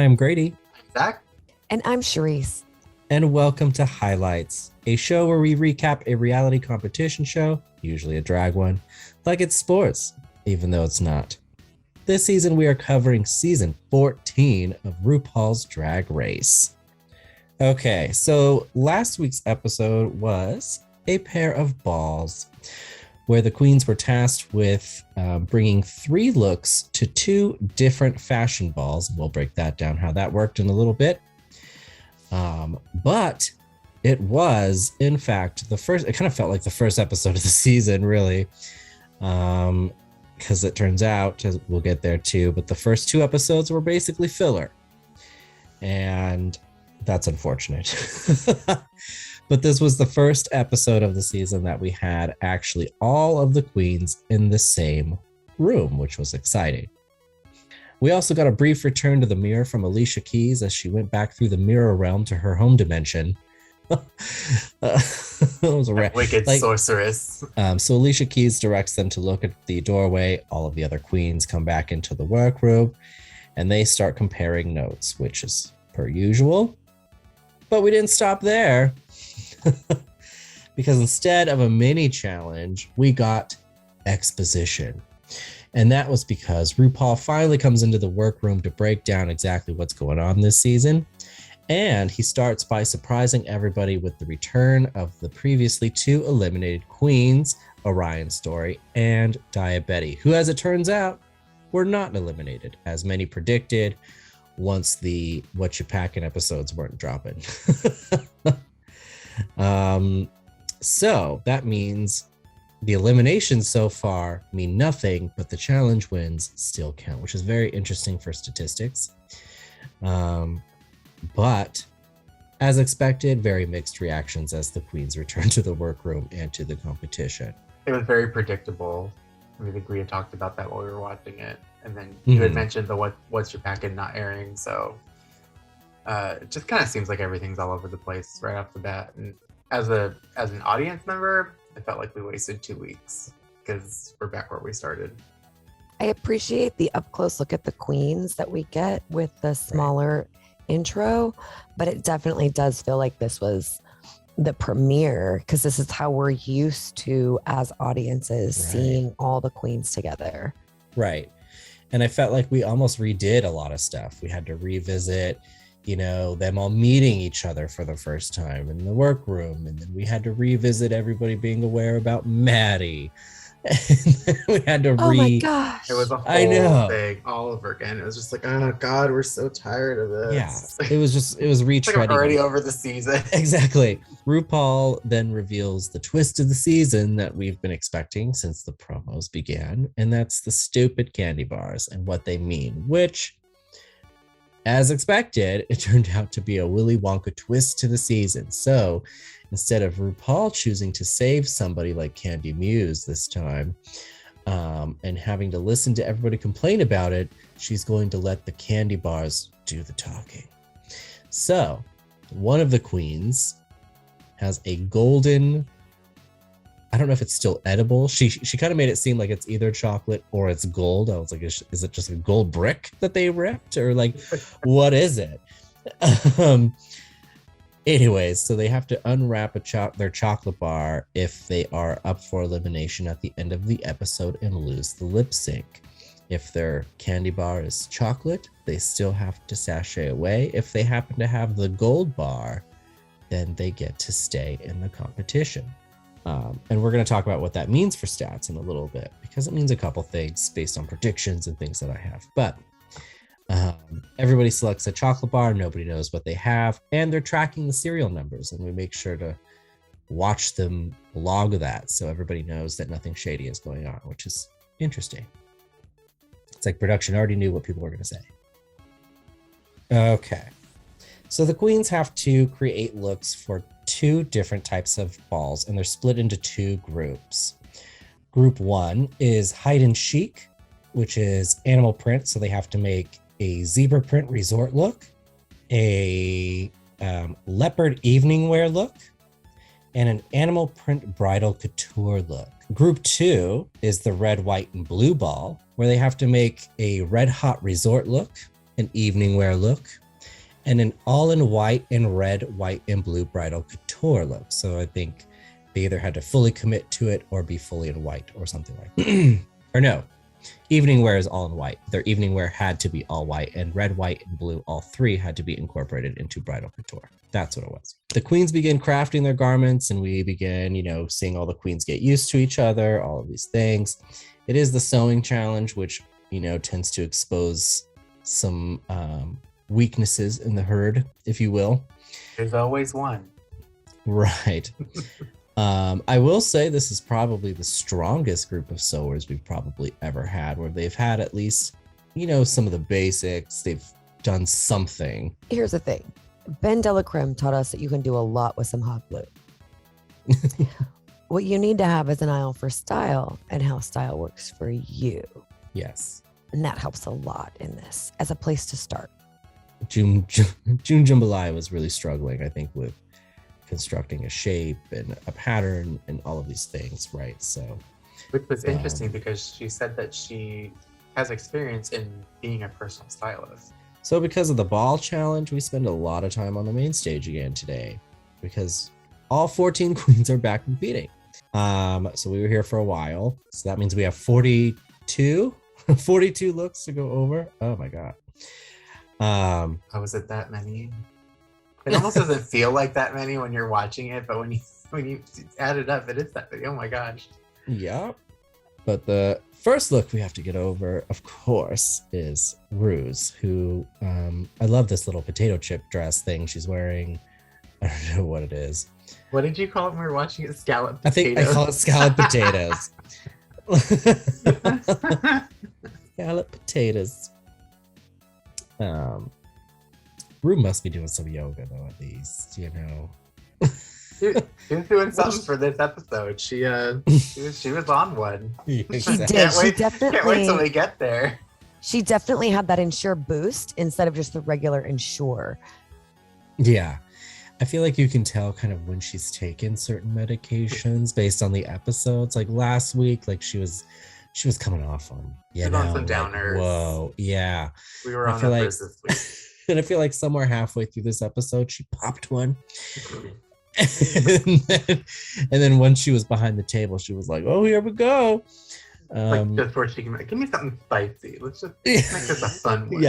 am Grady. Zach. And I'm Charisse. And welcome to Highlights, a show where we recap a reality competition show, usually a drag one, like it's sports, even though it's not. This season, we are covering season 14 of RuPaul's Drag Race. Okay, so last week's episode was a pair of balls, where the queens were tasked with bringing 3 looks to 2 different fashion balls. We'll break that down, how that worked in a little bit. But it was, in fact, it kind of felt like the first episode of the season, really. Because it turns out, we'll get there too, but the first 2 episodes were basically filler. And that's unfortunate. But this was the first episode of the season that we had actually all of the queens in the same room, which was exciting. We also got a brief return to the mirror from Alicia Keys as she went back through the mirror realm to her home dimension. Was wicked sorceress. So Alicia Keys directs them to look at the doorway. All of the other queens come back into the workroom and they start comparing notes, which is per usual. But we didn't stop there. Because instead of a mini challenge, we got exposition. And that was because RuPaul finally comes into the workroom to break down exactly what's going on this season. And he starts by surprising everybody with the return of the previously 2 eliminated queens, Orion Story and Daya, who, as it turns out, were not eliminated, as many predicted once the What You Packin' episodes weren't dropping. So that means the eliminations so far mean nothing, but the challenge wins still count, which is very interesting for statistics. But as expected, very mixed reactions as the queens return to the workroom and to the competition. It was very predictable. I think we had talked about that while we were watching it. And then you had mentioned the What's Your Packin' not airing, so it just kind of seems like everything's all over the place right off the bat. And as an audience member, I felt like we wasted 2 weeks because we're back where we started. I appreciate the up-close look at the queens that we get with the smaller intro, but it definitely does feel like this was the premiere because this is how we're used to, as audiences, seeing all the queens together. Right. And I felt like we almost redid a lot of stuff. We had to revisit, them all meeting each other for the first time in the workroom. And then we had to revisit everybody being aware about Maddie. And we had to my gosh. It was a whole thing all over again. It was just like, oh God, we're so tired of this. Yeah, it was retreading. Like I'm already over the season. Exactly. RuPaul then reveals the twist of the season that we've been expecting since the promos began. And that's the stupid candy bars and what they mean, which, as expected, it turned out to be a Willy Wonka twist to the season. So instead of RuPaul choosing to save somebody like Candy Muse this time, and having to listen to everybody complain about it, she's going to let the candy bars do the talking. So one of the queens has a golden, I don't know if it's still edible. She kind of made it seem like it's either chocolate or it's gold. I was like, is it just a gold brick that they ripped, or like, what is it? Anyways, so they have to unwrap their chocolate bar if they are up for elimination at the end of the episode and lose the lip sync. If their candy bar is chocolate, they still have to sashay away. If they happen to have the gold bar, then they get to stay in the competition. And we're going to talk about what that means for stats in a little bit, because it means a couple things based on predictions and things that I have. But everybody selects a chocolate bar. Nobody knows what they have, and they're tracking the serial numbers, and we make sure to watch them log that so everybody knows that nothing shady is going on, which is interesting. It's like production already knew what people were going to say. Okay, so the queens have to create looks for 2 different types of balls, and they're split into 2 groups. Group 1 is hide and chic, which is animal print, so they have to make a zebra print resort look, a leopard evening wear look, and an animal print bridal couture look. Group 2 is the red, white, and blue ball, where they have to make a red hot resort look, an evening wear look, and an all in white and red, white and blue bridal couture look. So I think they either had to fully commit to it or be fully in white or something like that. Or no, evening wear is all in white. Their evening wear had to be all white, and red, white, and blue, all three had to be incorporated into bridal couture. That's what it was. The queens begin crafting their garments, and we begin, seeing all the queens get used to each other, all of these things. It is the sewing challenge, which, tends to expose some weaknesses in the herd, if you will. There's always one. Right. I will say this is probably the strongest group of sewers we've probably ever had, where they've had at least, some of the basics. They've done something. Here's the thing. Ben Delacreme taught us that you can do a lot with some hot glue. What you need to have is an eye for style and how style works for you. Yes. And that helps a lot in this as a place to start. June Jambalaya was really struggling, I think, with constructing a shape and a pattern and all of these things, right? So, which was interesting because she said that she has experience in being a personal stylist. So because of the ball challenge, we spend a lot of time on the main stage again today because all 14 queens are back competing. So we were here for a while. So that means we have 42 looks to go over. Oh my God. How was it that many? It almost doesn't feel like that many when you're watching it, but when you add it up, it is that many. Oh my gosh. Yep. But the first look we have to get over, of course, is Ru's, who I love this little potato chip dress thing she's wearing. I don't know what it is. What did you call it when we were watching it? Scallop potatoes? I think I call it scallop potatoes. Scallop potatoes. Ru must be doing some yoga though, at least, She was doing something for this episode. She was on one. Exactly. She did. Can't wait till we get there. She definitely had that Ensure boost instead of just the regular Ensure. Yeah. I feel like you can tell kind of when she's taken certain medications based on the episodes. Like last week, like she was coming off on, on some downers. Whoa, yeah. We were on uppers this week. And I feel like somewhere halfway through this episode, she popped one. and then once she was behind the table, she was like, "Oh, here we go." Like just where she can give me something spicy. Let's just make this a fun one.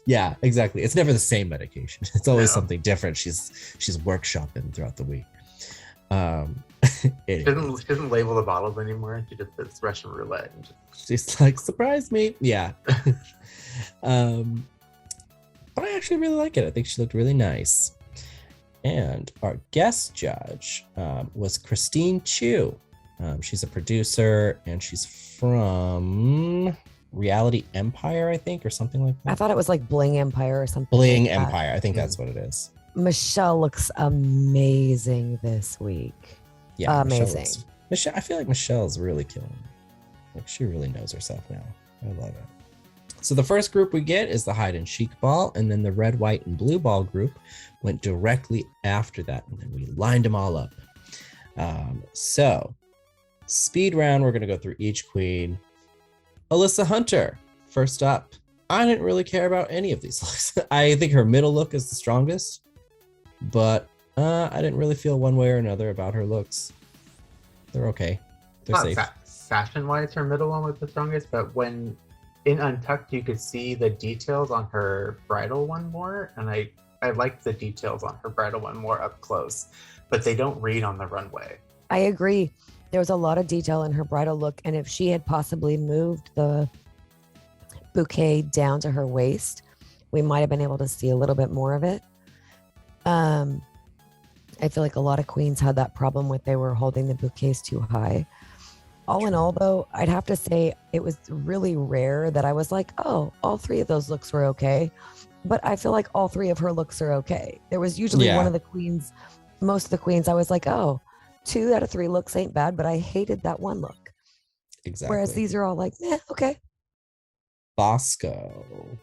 Yeah, exactly. It's never the same medication. It's always something different. She's workshopping throughout the week. She doesn't label the bottles anymore. She just says Russian roulette. And she's like, surprise me. Yeah. But I actually really like it. I think she looked really nice. And our guest judge was Christine Chu. She's a producer and she's from Reality Empire, I think, or something like that. I thought it was like Bling Empire or something. Bling like Empire. I think that's what it is. Michelle looks amazing this week. Yeah, amazing. Michelle, I feel like Michelle's really killing it. Like she really knows herself now. I love it. So the first group we get is the hide and chic ball, and then the red, white, and blue ball group went directly after that, and then we lined them all up. So speed round, we're going to go through each queen. Alyssa Hunter, first up. I didn't really care about any of these looks. I think her middle look is the strongest, but I didn't really feel one way or another about her looks. They're okay. They're safe. Fashion-wise, her middle one was the strongest, but when in Untucked, you could see the details on her bridal one more, and I liked the details on her bridal one more up close, but they don't read on the runway. I agree. There was a lot of detail in her bridal look, and if she had possibly moved the bouquet down to her waist, we might have been able to see a little bit more of it. I feel like a lot of queens had that problem with they were holding the bouquets too high. All in all, though, I'd have to say it was really rare that I was like, oh, all three of those looks were okay. But I feel like all three of her looks are okay. There was usually one of the queens, most of the queens, I was like, oh, 2 out of 3 looks ain't bad, but I hated that one look. Exactly. Whereas these are all like, okay. Bosco,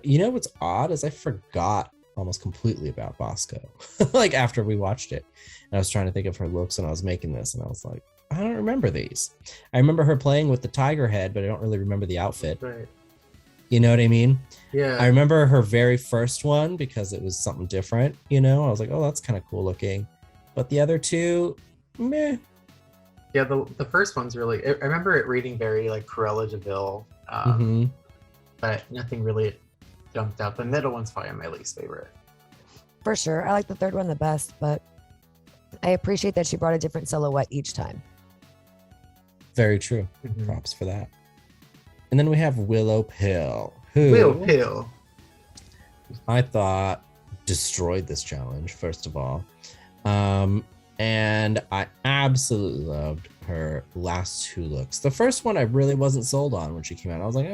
you know what's odd is I forgot almost completely about Bosco. Like after we watched it, and I was trying to think of her looks and I was making this and I was like, I don't remember these. I remember her playing with the tiger head, but I don't really remember the outfit. Right. You know what I mean? Yeah. I remember her very first one because it was something different, you know? I was like, oh, that's kind of cool looking. But the other two, meh. Yeah, the first one's really. I remember it reading very like Cruella de Vil, but nothing really jumped out. The middle one's probably my least favorite. For sure. I like the third one the best, but I appreciate that she brought a different silhouette each time. Very true. Mhm. Props for that. And then we have Willow Pill, who Will Pill. I thought destroyed this challenge, first of all. And I absolutely loved her last two looks. The first one I really wasn't sold on when she came out. I was like,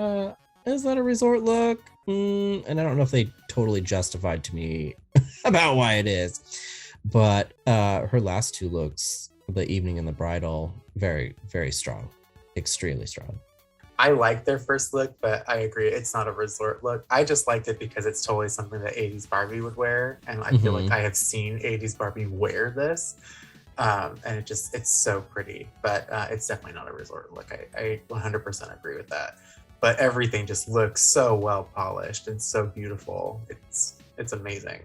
is that a resort look? And I don't know if they totally justified to me about why it is. But her last two looks, the evening and the bridal, very, very strong. Extremely strong. I like their first look, but I agree it's not a resort look. I just liked it because it's totally something that 80s Barbie would wear, and I feel like I have seen 80s Barbie wear this, and it's so pretty. But it's definitely not a resort look. I 100% agree with that. But everything just looks so well polished and so beautiful. It's amazing.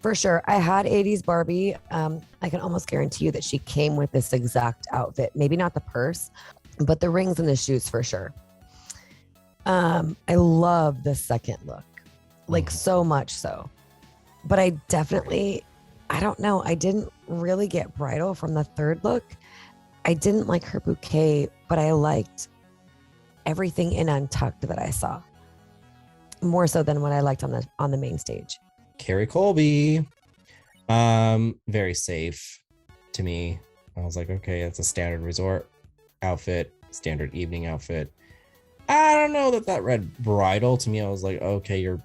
For sure. I had 80s Barbie. I can almost guarantee you that she came with this exact outfit. Maybe not the purse, but the rings and the shoes for sure. I love the second look, like so much so. But I don't know. I didn't really get bridal from the third look. I didn't like her bouquet, but I liked everything in Untucked that I saw. More so than what I liked on the main stage. Carrie Colby, very safe to me. I was like, okay, it's a standard resort outfit, standard evening outfit. I don't know that read bridal to me. I was like, okay, you're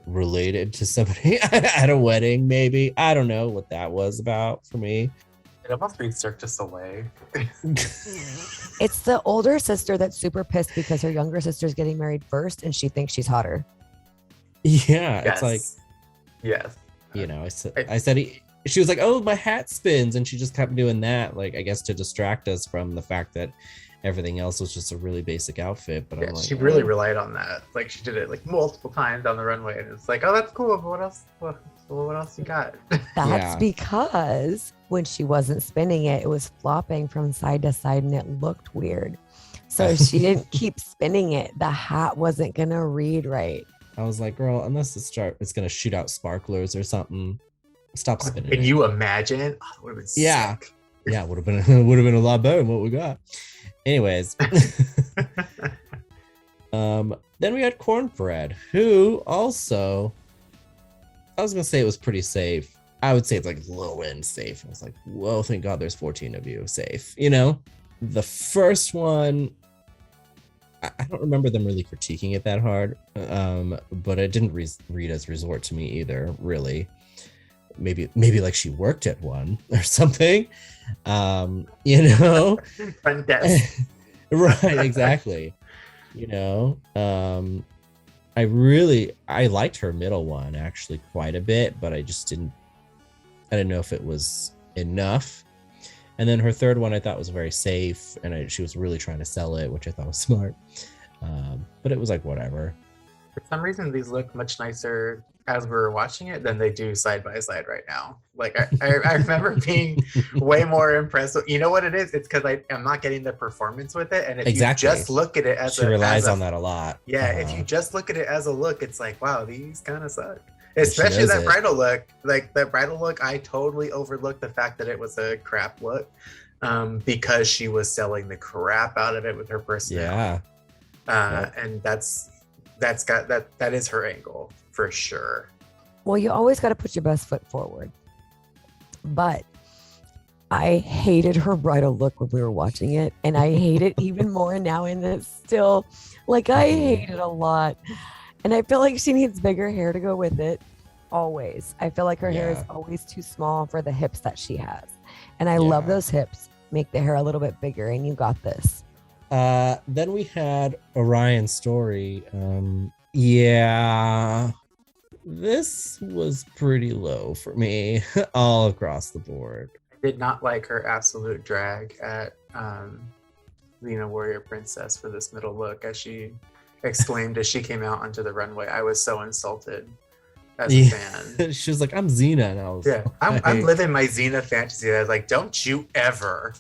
related to somebody at a wedding, maybe. I don't know what that was about for me. It almost reads Cirque du Soleil. It's the older sister that's super pissed because her younger sister's getting married first and she thinks she's hotter. Yeah, Yes. it's like, yes. you know, I said she was like, oh, my hat spins, and she just kept doing that, like, I guess to distract us from the fact that everything else was just a really basic outfit. But Yeah, I'm like, she really relied on that. Like she did it like multiple times on the runway, and it's like, oh, that's cool. But what else? What else you got? That's because when she wasn't spinning it, it was flopping from side to side and it looked weird. So she didn't keep spinning it. The hat wasn't going to read right. I was like, girl, unless it's going to shoot out sparklers or something, stop spinning. Can you imagine? Oh, it would have been sick. Yeah, would have been a lot better than what we got. Anyways. Then we had Cornbread, who also, I was gonna say it was pretty safe. I would say it's like low end safe. I was like, whoa, thank God there's 14 of you safe. You know, the first one, I don't remember them really critiquing it that hard, but it didn't read as resort to me either, really. Maybe like she worked at one or something, you know. Front desk. Right, exactly. You know, I liked her middle one actually quite a bit, but I didn't know if it was enough. And then her third one I thought was very safe, and she was really trying to sell it, which I thought was smart. But it was like, whatever. For some reason, these look much nicer as we're watching it than they do side by side right now. Like I remember being way more impressed. You know what it is? It's because I'm not getting the performance with it. And if you just look at it as she relies on that a lot. Yeah, if you just look at it as a look, it's like, wow, these kind of suck. Especially that bridal look. Like that bridal look, I totally overlooked the fact that it was a crap look, because she was selling the crap out of it with her personality. Yeah. And that is her angle for sure. Well, you always got to put your best foot forward. But I hated her bridal look when we were watching it, and I hate it even more now. And it's still like I hate it a lot. And I feel like she needs bigger hair to go with it. Always. I feel like her hair is always too small for the hips that she has. And I love those hips. Make the hair a little bit bigger, and you got this. Then we had Orion's story. This was pretty low for me all across the board. I did not like her absolute drag at Lena Warrior Princess for this middle look, as she exclaimed as she came out onto the runway. I was so insulted as a fan. She was like, I'm Xena. And I was I'm living my Xena fantasy. I was like, don't you ever.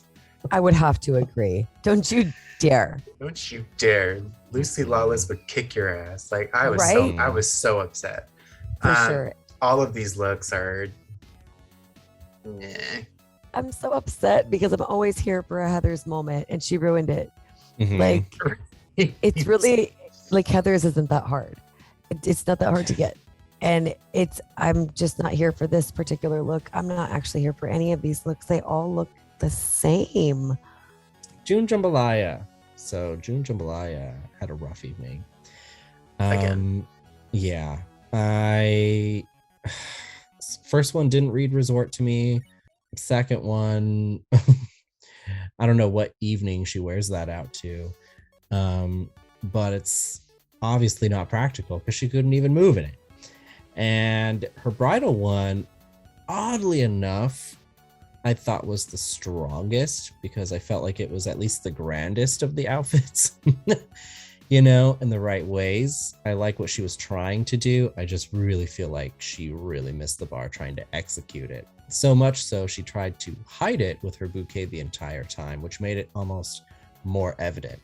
I would have to agree. Don't you dare. Don't you dare. Lucy Lawless would kick your ass. Like I was so upset. For sure. All of these looks are I'm so upset because I'm always here for a Heather's moment and she ruined it. Like it's really like Heather's isn't that hard. It's not that hard to get. And I'm just not here for this particular look. I'm not actually here for any of these looks. They all look the same. June Jambalaya. So June Jambalaya had a rough evening. Again. Yeah. First one didn't read resort to me. Second one, I don't know what evening she wears that out to. But it's obviously not practical because she couldn't even move in it. And her bridal one, oddly enough, I thought was the strongest because I felt like it was at least the grandest of the outfits, you know, in the right ways. I like what she was trying to do. I just really feel like she really missed the bar trying to execute it. So much so she tried to hide it with her bouquet the entire time, which made it almost more evident.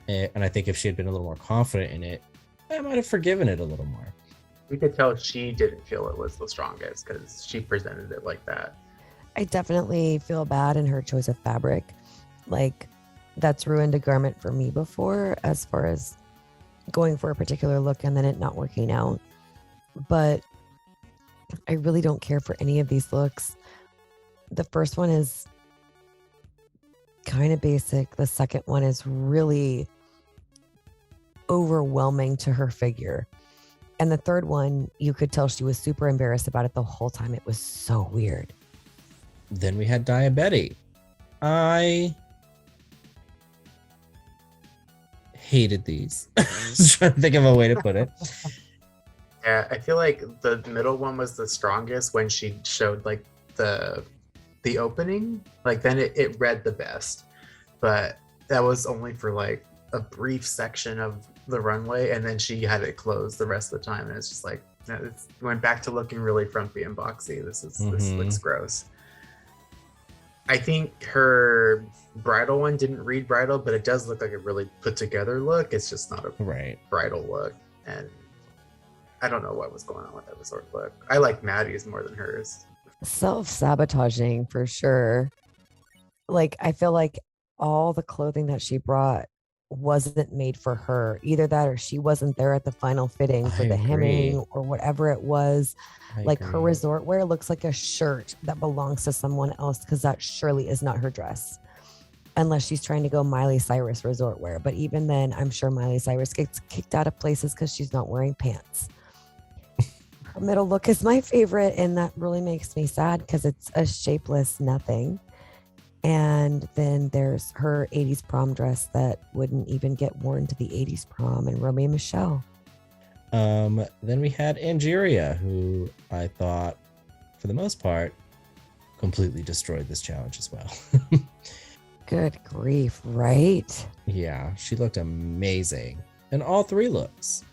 And I think if she had been a little more confident in it, I might have forgiven it a little more. We could tell she didn't feel it was the strongest because she presented it like that. I definitely feel bad in her choice of fabric. Like that's ruined a garment for me before as far as going for a particular look and then it not working out. But I really don't care for any of these looks. The first one is kind of basic. The second one is really overwhelming to her figure. And the third one, you could tell she was super embarrassed about it the whole time. It was so weird. Then we had Daya Betty. I hated these. I was trying to think of a way to put it. Yeah, I feel like the middle one was the strongest when she showed like the opening. Like then it read the best. But that was only for like a brief section of the runway, and then she had it closed the rest of the time, and it's just like it went back to looking really frumpy and boxy. This looks gross. I think her bridal one didn't read bridal, but it does look like a really put together look. It's just not a bridal look, and I don't know what was going on with that resort look. I like Maddie's more than hers. Self-sabotaging for sure. Like I feel like all the clothing that she brought wasn't made for her. Either that or she wasn't there at the final fitting for the hemming or whatever it was. Like her resort wear looks like a shirt that belongs to someone else because that surely is not her dress. Unless she's trying to go Miley Cyrus resort wear. But even then, I'm sure Miley Cyrus gets kicked out of places because she's not wearing pants. Her middle look is my favorite, and that really makes me sad because it's a shapeless nothing. And then there's her 80s prom dress that wouldn't even get worn to the 80s prom, and Romeo and Michelle. Then we had Angeria, who I thought, for the most part, completely destroyed this challenge as well. Good grief, right? Yeah, she looked amazing in all three looks.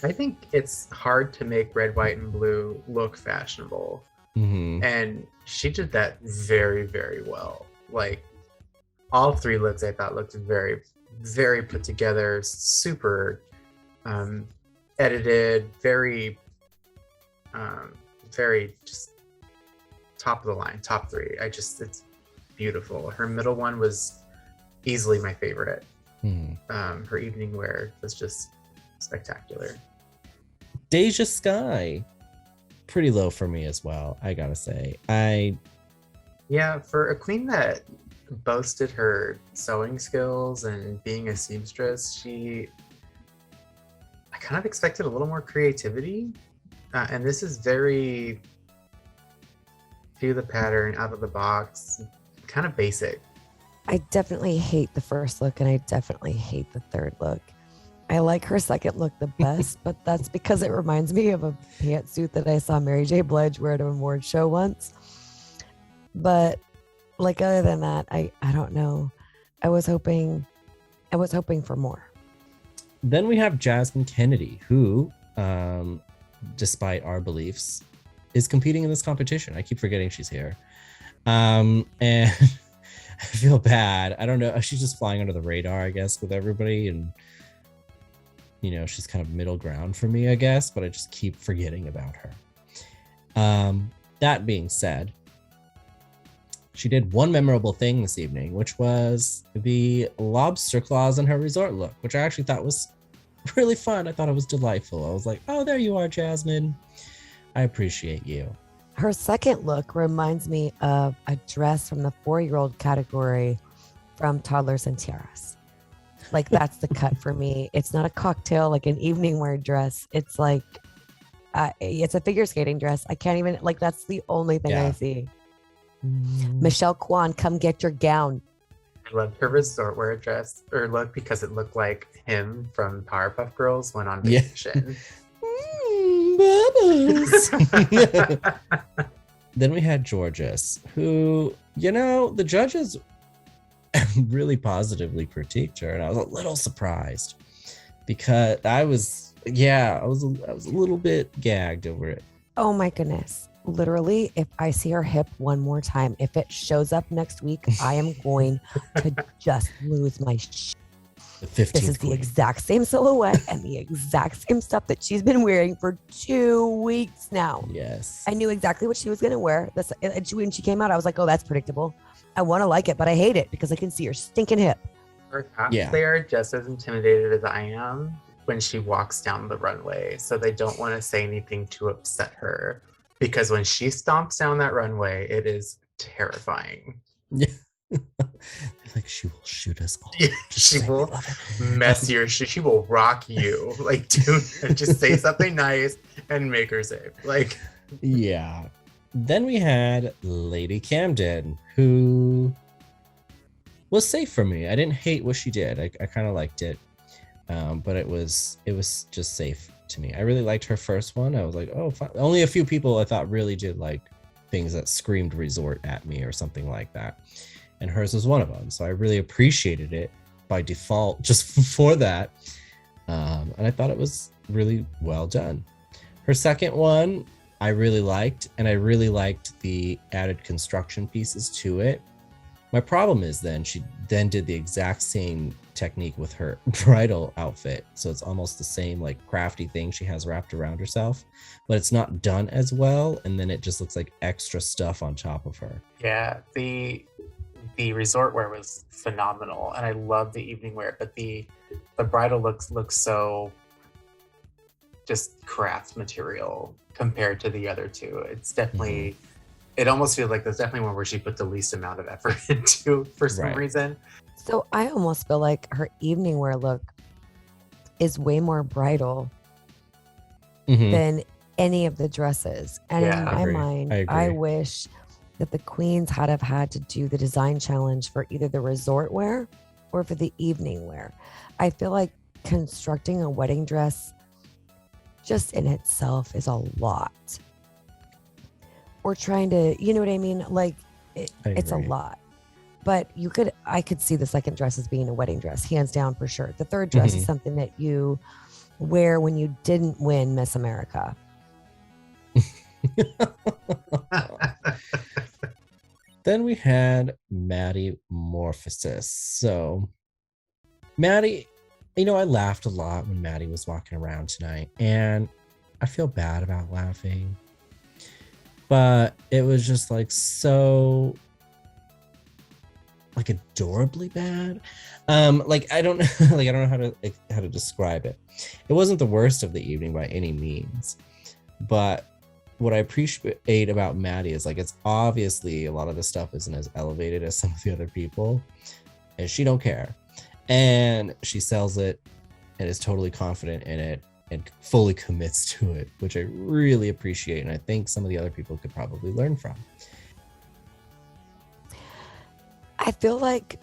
I think it's hard to make red, white, and blue look fashionable. And she did that very, very well. Like all three looks I thought looked very, very put together, super edited, very just top of the line, top three. It's beautiful. Her middle one was easily my favorite. Her evening wear was just spectacular. Deja Sky, pretty low for me as well, I gotta say. Yeah, for a queen that boasted her sewing skills and being a seamstress, I kind of expected a little more creativity. And this is very feel the pattern, out of the box, kind of basic. I definitely hate the first look and I definitely hate the third look. I like her second look the best, but that's because it reminds me of a pantsuit that I saw Mary J. Blige wear at an award show once. But like other than that, I don't know. I was hoping for more. Then we have Jasmine Kennedy, who, despite our beliefs, is competing in this competition. I keep forgetting she's here. And I feel bad. I don't know. She's just flying under the radar, I guess, with everybody. And, you know, she's kind of middle ground for me, I guess, but I just keep forgetting about her. That being said, she did one memorable thing this evening, which was the lobster claws in her resort look, which I actually thought was really fun. I thought it was delightful. I was like, oh, there you are, Jasmine. I appreciate you. Her second look reminds me of a dress from the 4-year-old category from Toddlers and Tiaras. Like, that's the cut for me. It's not a cocktail, like an evening wear dress. It's like, it's a figure skating dress. I can't even, like, that's the only thing I see. Michelle Kwan, come get your gown. I loved her resort wear dress or look because it looked like him from Powerpuff Girls went on vacation. Then we had Georges, who, you know, the judges really positively critiqued her, and I was a little surprised because I was a little bit gagged over it. Oh my goodness. Literally, if I see her hip one more time, if it shows up next week, I am going to just lose my shit. This is the exact same silhouette and the exact same stuff that she's been wearing for 2 weeks now. Yes. I knew exactly what she was going to wear. When she came out, I was like, oh, that's predictable. I want to like it, but I hate it because I can see her stinking hip. Perhaps they are just as intimidated as I am when she walks down the runway. So they don't want to say anything to upset her. Because when she stomps down that runway, it is terrifying. Yeah. Like, she will shoot us all. Yeah, she will mess your shit. She will rock you. Like, dude, just say something nice and make her safe. Like, yeah. Then we had Lady Camden, who was safe for me. I didn't hate what she did. I kind of liked it, but it was just safe to me. I really liked her first one. I was like, oh, fine. Only a few people I thought really did like things that screamed resort at me or something like that, and hers was one of them. So I really appreciated it by default just for that, and I thought it was really well done. Her second one I really liked, and I really liked the added construction pieces to it. My problem is she then did the exact same technique with her bridal outfit. So it's almost the same like crafty thing she has wrapped around herself, but it's not done as well. And then it just looks like extra stuff on top of her. Yeah, the resort wear was phenomenal. And I love the evening wear, but the bridal looks so just craft material compared to the other two. It's definitely... It almost feels like there's definitely one where she put the least amount of effort into for some reason. So I almost feel like her evening wear look is way more bridal than any of the dresses. And in my mind, I wish that the queens had to do the design challenge for either the resort wear or for the evening wear. I feel like constructing a wedding dress just in itself is a lot. Or trying to, you know what I mean? Like, it's a lot. But I could see the second dress as being a wedding dress, hands down for sure. The third dress is something that you wear when you didn't win Miss America. Then we had Maddie Morphosis. So Maddie, you know, I laughed a lot when Maddie was walking around tonight, and I feel bad about laughing. But it was just like so like adorably bad. Like I don't know how to describe it. It wasn't the worst of the evening by any means. But what I appreciate about Maddie is like it's obviously a lot of the stuff isn't as elevated as some of the other people. And she don't care. And she sells it and is totally confident in it. And fully commits to it, which I really appreciate. And I think some of the other people could probably learn from. I feel like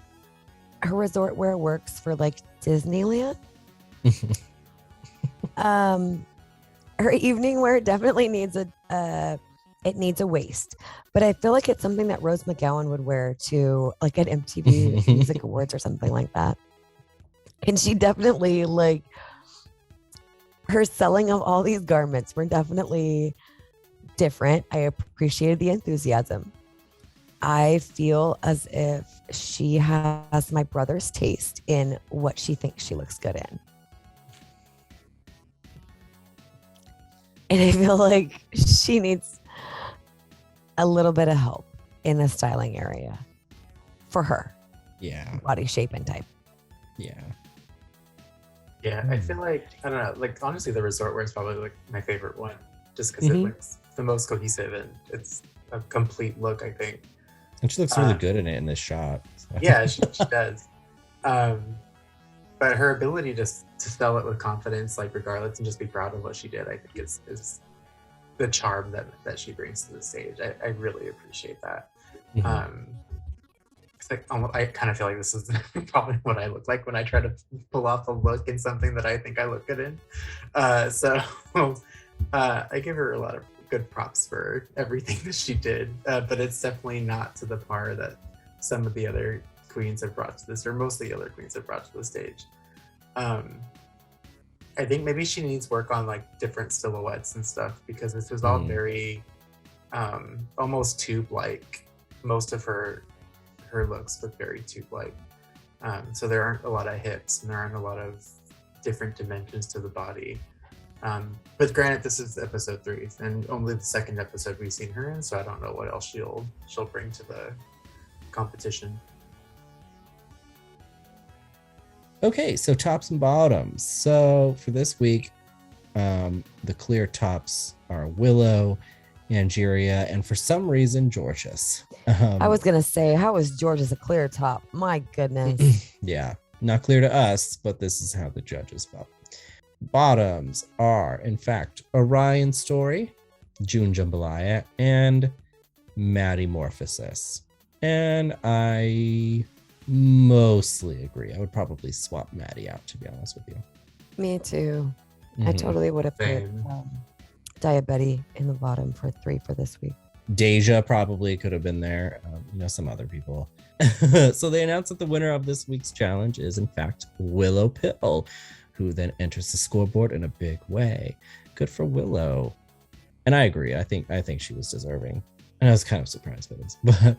her resort wear works for like Disneyland. Her evening wear definitely needs a waist, but I feel like it's something that Rose McGowan would wear to like an MTV Music Awards or something like that. And she definitely like her selling of all these garments were definitely different. I appreciated the enthusiasm. I feel as if she has my brother's taste in what she thinks she looks good in. And I feel like she needs a little bit of help in the styling area for her. Yeah. Body shape and type. Yeah. Yeah, I feel like, I don't know, like honestly, the resort wear is probably like my favorite one, just because it looks the most cohesive and it's a complete look, I think. And she looks really good in it in this shot. So. Yeah, she does. But her ability to sell it with confidence, like regardless, and just be proud of what she did, I think is the charm that she brings to the stage. I really appreciate that. I kind of feel like this is probably what I look like when I try to pull off a look in something that I think I look good in. So I give her a lot of good props for everything that she did, but it's definitely not to the par that some of the other queens have brought to this, or most of the other queens have brought to the stage. I think maybe she needs work on like different silhouettes and stuff, because this was all very almost tube-like. Most of her looks look very tube-like. So there aren't a lot of hips and there aren't a lot of different dimensions to the body. But granted, this is episode 3 and only the second episode we've seen her in, so I don't know what else she'll bring to the competition. Okay, so tops and bottoms. So for this week, the clear tops are Willow, Angeria, and for some reason, Georges. I was going to say, how is Georges a clear top? My goodness. Yeah, not clear to us, but this is how the judges felt. Bottoms are, in fact, Orion Story, June Jambalaya, and Maddie Morphosis. And I mostly agree. I would probably swap Maddie out, to be honest with you. Me too. I totally would have put Daya Betty in the bottom for 3 for this week. Deja probably could have been there. Some other people. So they announced that the winner of this week's challenge is, in fact, Willow Pill, who then enters the scoreboard in a big way. Good for Willow. And I agree. I think she was deserving. And I was kind of surprised by this. But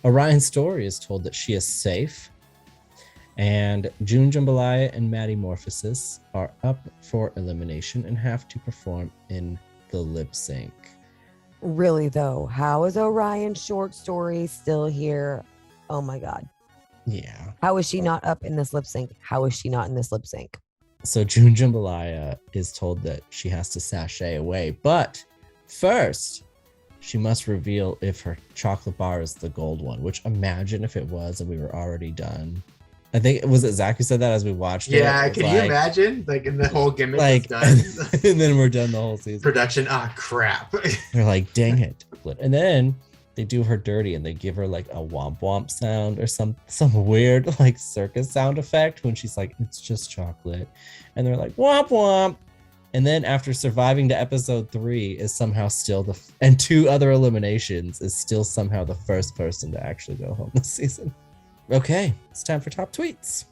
Orion's Story is told that she is safe. And June Jambalaya and Maddie Morphosis are up for elimination and have to perform in the lip sync. Really, though, how is Orion's short story still here? Oh, my God. Yeah. How is she not up in this lip sync? How is she not in this lip sync? So June Jambalaya is told that she has to sashay away. But first, she must reveal if her chocolate bar is the gold one, which imagine if it was and we were already done. I think, was it Zach who said that as we watched it? Yeah, can you imagine? Like, and the whole gimmick is done. And then we're done the whole season. Production, crap. They're like, dang it. And then they do her dirty and they give her like a womp womp sound or some weird like circus sound effect when she's like, it's just chocolate. And they're like, womp womp. And then after surviving to episode 3 is somehow still and 2 other eliminations is still somehow the first person to actually go home this season. Okay, it's time for top tweets.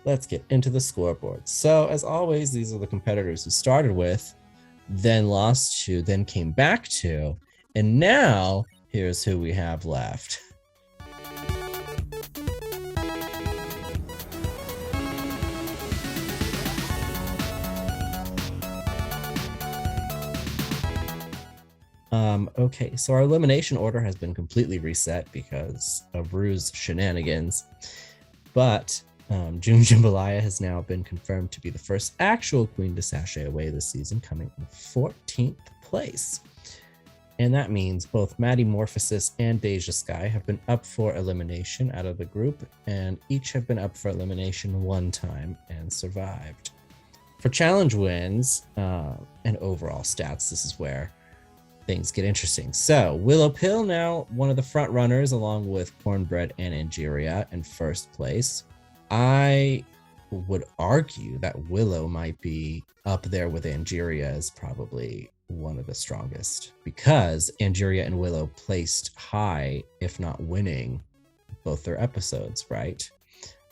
Let's get into the scoreboard. So as always, these are the competitors who started with, then lost to, then came back to, and now here's who we have left. Okay, so our elimination order has been completely reset because of Ru's shenanigans. But June Jambalaya has now been confirmed to be the first actual queen to sashay away this season, coming in 14th place. And that means both Maddie Morphosis and Deja Sky have been up for elimination out of the group, and each have been up for elimination one time and survived. For challenge wins and overall stats, this is where things get interesting. So Willow Pill now one of the front runners, along with Cornbread and Angeria in first place. I would argue that Willow might be up there with Angeria as probably one of the strongest, because Angeria and Willow placed high, if not winning, both their episodes, right?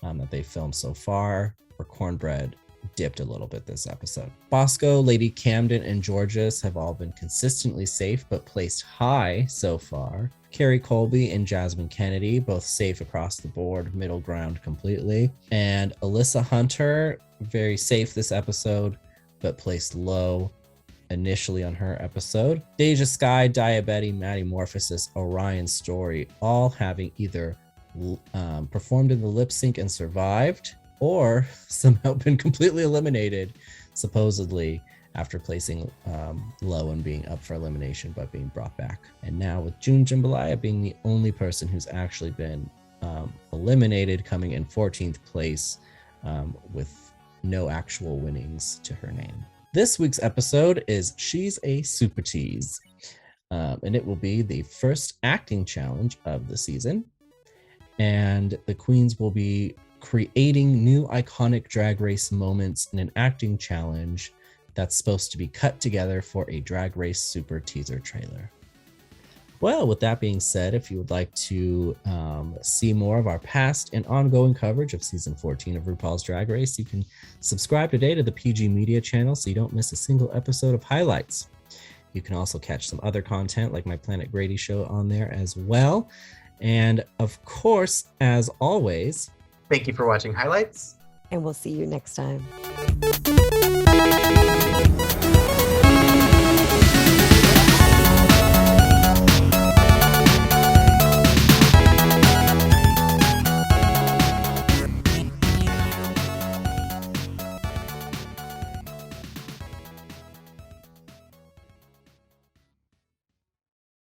That they filmed so far. For Cornbread, dipped a little bit this episode. Bosco, Lady Camden, and Georges have all been consistently safe but placed high so far. Carrie Colby and Jasmine Kennedy, both safe across the board, middle ground completely. And Alyssa Hunter, very safe this episode, but placed low initially on her episode. Deja Sky, Daya Betty, Maddie Morphosis, Orion Story, all having either performed in the lip sync and survived, or somehow been completely eliminated, supposedly after placing low and being up for elimination but being brought back. And now with June Jambalaya being the only person who's actually been eliminated, coming in 14th place with no actual winnings to her name. This week's episode is She's a Super Tease, and it will be the first acting challenge of the season. And the queens will be creating new iconic Drag Race moments in an acting challenge that's supposed to be cut together for a Drag Race Super teaser trailer. Well, with that being said, if you would like to see more of our past and ongoing coverage of season 14 of RuPaul's Drag Race, you can subscribe today to the PG Media channel so you don't miss a single episode of highlights. You can also catch some other content like my Planet Grady show on there as well. And of course, as always, thank you for watching highlights. And we'll see you next time.